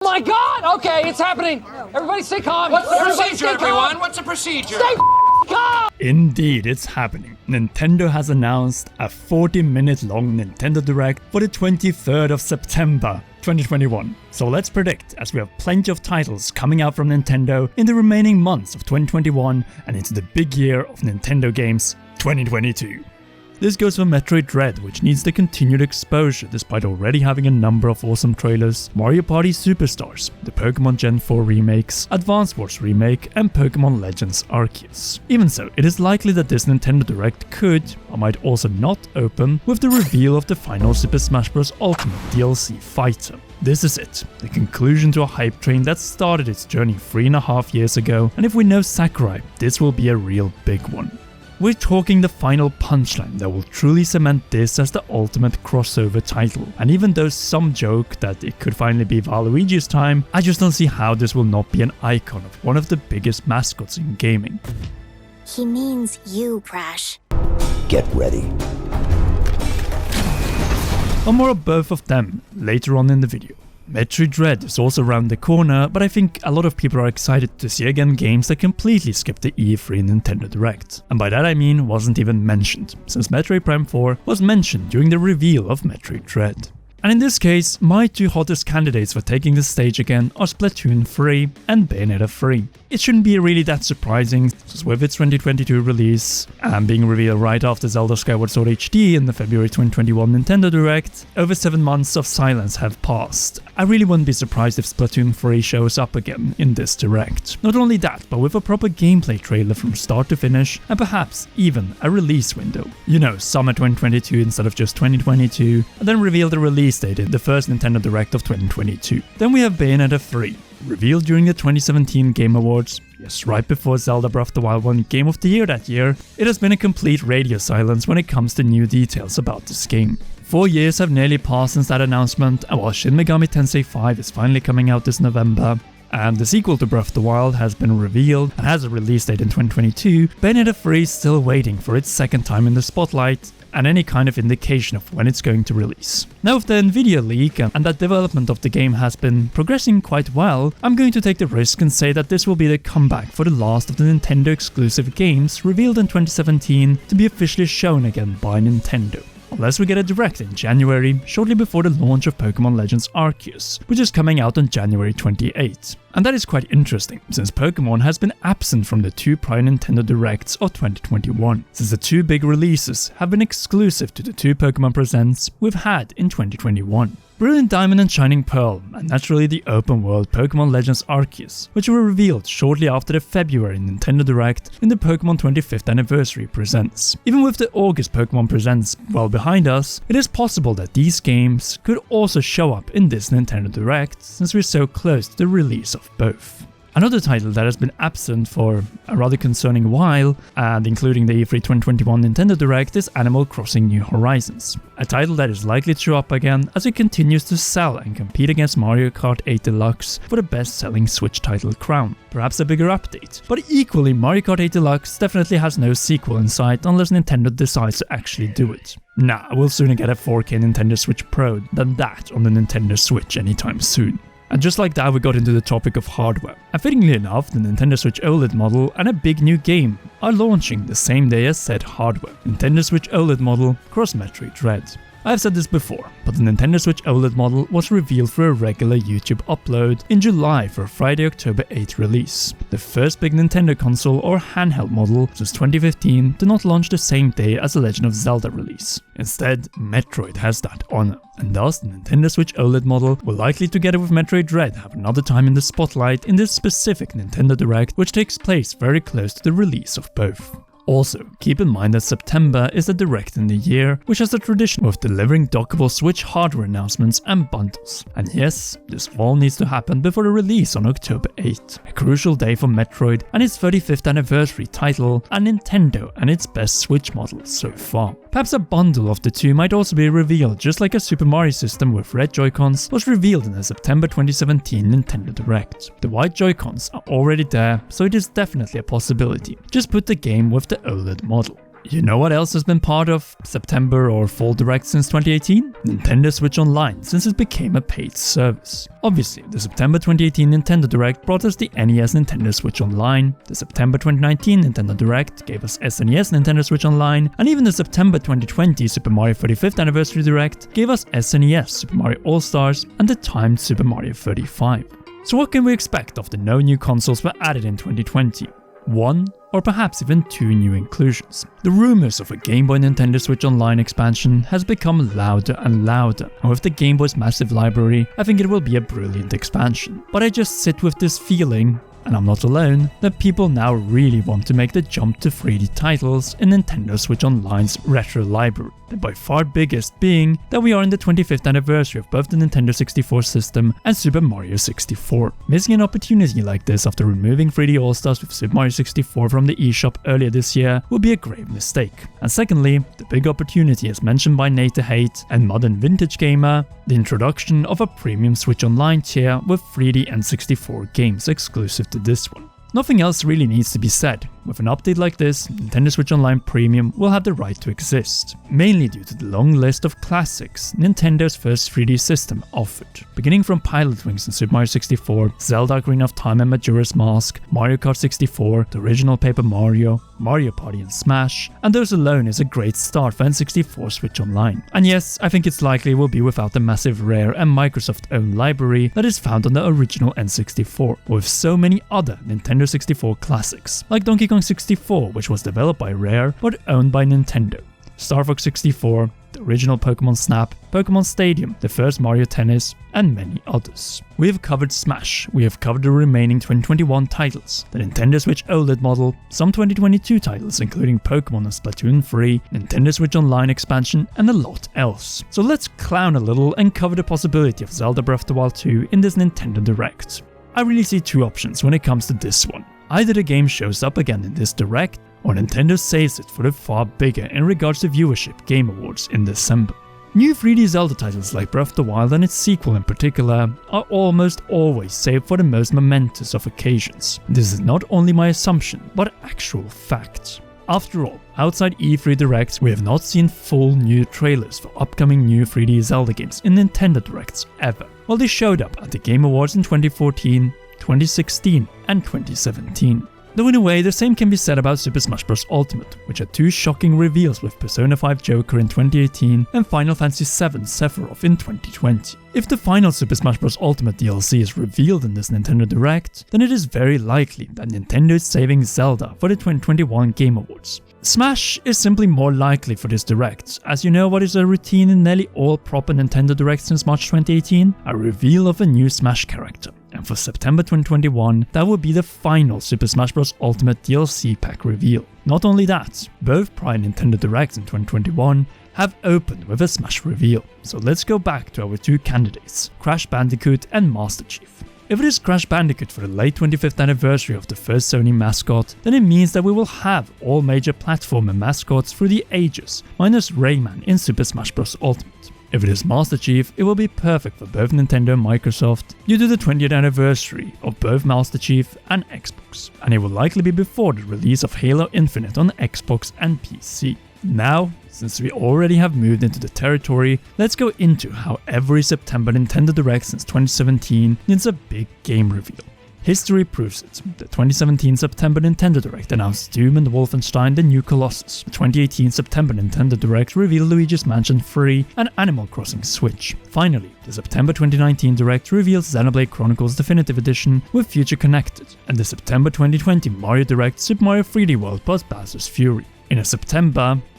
my God! Okay, it's happening. Everybody stay calm. What's the procedure, everyone? What's the procedure? Stay calm! Indeed, it's happening. Nintendo has announced a 40-minute long Nintendo Direct for the 23rd of September 2021. So let's predict, as we have plenty of titles coming out from Nintendo in the remaining months of 2021 and into the big year of Nintendo games 2022. This goes for Metroid Dread, which needs the continued exposure despite already having a number of awesome trailers, Mario Party Superstars, the Pokemon Gen 4 remakes, Advance Wars remake, and Pokemon Legends Arceus. Even so, it is likely that this Nintendo Direct could, or might also not, open with the reveal of the final Super Smash Bros. Ultimate DLC Fighter. This is it, the conclusion to a hype train that started its journey 3.5 years ago, and if we know Sakurai, this will be a real big one. We're talking the final punchline that will truly cement this as the ultimate crossover title, and even though some joke that it could finally be Waluigi's time, I just don't see how this will not be an icon of one of the biggest mascots in gaming. He means you, Crash. Get ready. Or more of both of them later on in the video. Metroid Dread is also around the corner, but I think a lot of people are excited to see again games that completely skipped the E3 Nintendo Direct. And by that I mean wasn't even mentioned, since Metroid Prime 4 was mentioned during the reveal of Metroid Dread. And in this case, my two hottest candidates for taking the stage again are Splatoon 3 and Bayonetta 3. It shouldn't be really that surprising, since with its 2022 release and being revealed right after Zelda Skyward Sword HD in the February 2021 Nintendo Direct, over 7 months of silence have passed. I really wouldn't be surprised if Splatoon 3 shows up again in this Direct. Not only that, but with a proper gameplay trailer from start to finish, and perhaps even a release window. You know, summer 2022 instead of just 2022, and then reveal the release date in the first Nintendo Direct of 2022. Then we have Bayonetta 3, revealed during the 2017 Game Awards. Yes, right before Zelda Breath of the Wild won Game of the Year that year. It has been a complete radio silence when it comes to new details about this game. 4 years have nearly passed since that announcement, and while Shin Megami Tensei 5 is finally coming out this November, and the sequel to Breath of the Wild has been revealed and has a release date in 2022, Bayonetta 3 is still waiting for its second time in the spotlight, and any kind of indication of when it's going to release. Now with the Nvidia leak and that development of the game has been progressing quite well, I'm going to take the risk and say that this will be the comeback for the last of the Nintendo exclusive games revealed in 2017 to be officially shown again by Nintendo. Unless we get a Direct in January, shortly before the launch of Pokemon Legends Arceus, which is coming out on January 28. And that is quite interesting, since Pokemon has been absent from the 2 prior Nintendo Directs of 2021, since the 2 big releases have been exclusive to the 2 Pokemon Presents we've had in 2021. Brilliant Diamond and Shining Pearl, and naturally the open world Pokemon Legends Arceus, which were revealed shortly after the February Nintendo Direct in the Pokemon 25th Anniversary Presents. Even with the August Pokemon Presents well behind us, it is possible that these games could also show up in this Nintendo Direct, since we're so close to the release of both. Another title that has been absent for a rather concerning while, and including the E3 2021 Nintendo Direct, is Animal Crossing New Horizons. A title that is likely to show up again as it continues to sell and compete against Mario Kart 8 Deluxe for the best-selling Switch title crown. Perhaps a bigger update, but equally Mario Kart 8 Deluxe definitely has no sequel in sight unless Nintendo decides to actually do it. Nah, we'll sooner get a 4K Nintendo Switch Pro than that on the Nintendo Switch anytime soon. And just like that, we got into the topic of hardware. And fittingly enough, the Nintendo Switch OLED model and a big new game are launching the same day as said hardware. Nintendo Switch OLED model cross Metroid Dread. I've said this before, but the Nintendo Switch OLED model was revealed for a regular YouTube upload in July for a Friday, October 8 release. The first big Nintendo console or handheld model since 2015 did not launch the same day as the Legend of Zelda release. Instead, Metroid has that honor, and thus the Nintendo Switch OLED model will likely together with Metroid Dread have another time in the spotlight in this specific Nintendo Direct, which takes place very close to the release of both. Also, keep in mind that September is the Direct in the year, which has a tradition of delivering dockable Switch hardware announcements and bundles. And yes, this all needs to happen before the release on October 8, a crucial day for Metroid and its 35th anniversary title, and Nintendo and its best Switch model so far. Perhaps a bundle of the two might also be revealed, just like a Super Mario system with red Joy-Cons was revealed in the September 2017 Nintendo Direct. The white Joy-Cons are already there, so it is definitely a possibility. Just put the game with the OLED model. You know what else has been part of September or Fall Direct since 2018? Nintendo Switch Online, since it became a paid service. Obviously, the September 2018 Nintendo Direct brought us the NES Nintendo Switch Online, the September 2019 Nintendo Direct gave us SNES Nintendo Switch Online, and even the September 2020 Super Mario 35th Anniversary Direct gave us SNES Super Mario All-Stars and the timed Super Mario 35. So what can we expect after no new consoles were added in 2020? One, or perhaps even two new inclusions. The rumors of a Game Boy Nintendo Switch Online expansion has become louder and louder, and with the Game Boy's massive library, I think it will be a brilliant expansion. But I just sit with this feeling, and I'm not alone, that people now really want to make the jump to 3D titles in Nintendo Switch Online's retro library. The by far biggest being that we are in the 25th anniversary of both the Nintendo 64 system and Super Mario 64. Missing an opportunity like this after removing 3D All-Stars with Super Mario 64 from the eShop earlier this year would be a grave mistake. And secondly, the big opportunity as mentioned by Nate Hate and Modern Vintage Gamer, the introduction of a premium Switch Online tier with 3D and 64 games exclusive to this one. Nothing else really needs to be said. With an update like this, Nintendo Switch Online Premium will have the right to exist, mainly due to the long list of classics Nintendo's first 3D system offered, beginning from Pilot Wings in Super Mario 64, Zelda Ocarina of Time and Majora's Mask, Mario Kart 64, the original Paper Mario, Mario Party and Smash, and those alone is a great start for N64 Switch Online. And yes, I think it's likely it will be without the massive Rare and Microsoft-owned library that is found on the original N64, with so many other Nintendo 64 classics, like Donkey Kong 64, which was developed by Rare but owned by Nintendo, Star Fox 64, the original Pokemon Snap, Pokemon Stadium, the first Mario Tennis, and many others. We have covered Smash, we have covered the remaining 2021 titles, the Nintendo Switch OLED model, some 2022 titles including Pokemon and Splatoon 3, Nintendo Switch Online expansion, and a lot else. So let's clown a little and cover the possibility of Zelda Breath of the Wild 2 in this Nintendo Direct. I really see two options when it comes to this one. Either the game shows up again in this Direct, or Nintendo saves it for the far bigger in regards to viewership Game Awards in December. New 3D Zelda titles like Breath of the Wild and its sequel in particular are almost always saved for the most momentous of occasions. This is not only my assumption, but actual fact. After all, outside E3 Directs, we have not seen full new trailers for upcoming new 3D Zelda games in Nintendo Directs ever. While they showed up at the Game Awards in 2014, 2016 and 2017. Though in a way, the same can be said about Super Smash Bros. Ultimate, which had two shocking reveals with Persona 5 Joker in 2018 and Final Fantasy VII Sephiroth in 2020. If the final Super Smash Bros. Ultimate DLC is revealed in this Nintendo Direct, then it is very likely that Nintendo is saving Zelda for the 2021 Game Awards. Smash is simply more likely for this Direct, as you know what is a routine in nearly all proper Nintendo Directs since March 2018? A reveal of a new Smash character. And for September 2021, that would be the final Super Smash Bros. Ultimate DLC pack reveal. Not only that, both prior Nintendo Directs in 2021 have opened with a Smash reveal. So let's go back to our two candidates, Crash Bandicoot and Master Chief. If it is Crash Bandicoot for the late 25th anniversary of the first Sony mascot, then it means that we will have all major platformer mascots through the ages, minus Rayman in Super Smash Bros. Ultimate. If it is Master Chief, it will be perfect for both Nintendo and Microsoft due to the 20th anniversary of both Master Chief and Xbox, and it will likely be before the release of Halo Infinite on Xbox and PC. Now, since we already have moved into the territory, let's go into how every September Nintendo Direct since 2017 needs a big game reveal. History proves it. The 2017 September Nintendo Direct announced Doom and Wolfenstein: The New Colossus. The 2018 September Nintendo Direct revealed Luigi's Mansion 3 and Animal Crossing Switch. Finally, the September 2019 Direct revealed Xenoblade Chronicles Definitive Edition with Future Connected, and the September 2020 Mario Direct Super Mario 3D World plus Bowser's Fury. In a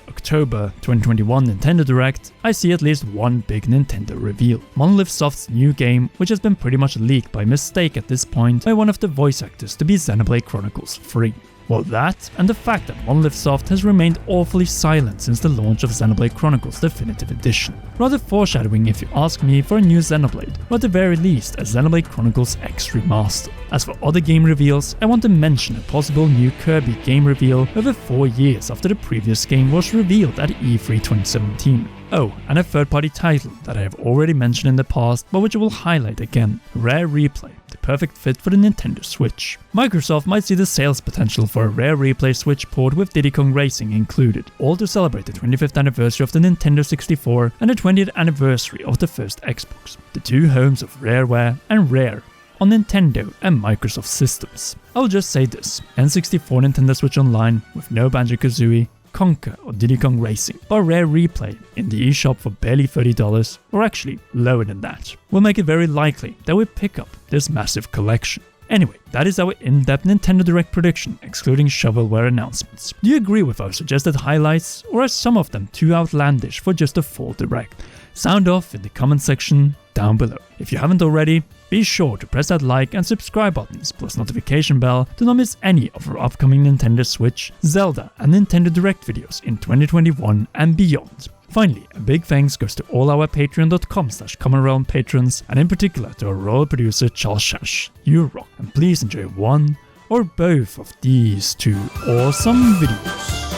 October 2021 Nintendo Direct, I see at least one big Nintendo reveal. Monolith Soft's new game, which has been pretty much leaked by mistake at this point by one of the voice actors to be Xenoblade Chronicles 3. Well, that and the fact that Monolith Soft has remained awfully silent since the launch of Xenoblade Chronicles Definitive Edition. Rather foreshadowing if you ask me for a new Xenoblade, or at the very least a Xenoblade Chronicles X Remaster. As for other game reveals, I want to mention a possible new Kirby game reveal over 4 years after the previous game was revealed at E3 2017. Oh, and a third-party title that I have already mentioned in the past, but which I will highlight again, Rare Replay. the perfect fit for the Nintendo Switch. Microsoft might see the sales potential for a Rare Replay Switch port with Diddy Kong Racing included, all to celebrate the 25th anniversary of the Nintendo 64 and the 20th anniversary of the first Xbox, the two homes of Rareware and Rare on Nintendo and Microsoft systems. I'll just say this, N64 Nintendo Switch Online with no Banjo-Kazooie, Conker or Diddy Kong Racing, but Rare Replay in the eShop for barely $30, or actually lower than that, will make it very likely that we pick up this massive collection. Anyway, that is our in-depth Nintendo Direct prediction, excluding shovelware announcements. Do you agree with our suggested highlights, or are some of them too outlandish for just a full Direct? Sound off in the comment section down below. If you haven't already, be sure to press that like and subscribe buttons plus notification bell to not miss any of our upcoming Nintendo Switch, Zelda and Nintendo Direct videos in 2021 and beyond. Finally, a big thanks goes to all our patreon.com/commonrealm patrons, and in particular to our royal producer Charles Shash. You rock, and please enjoy one or both of these two awesome videos.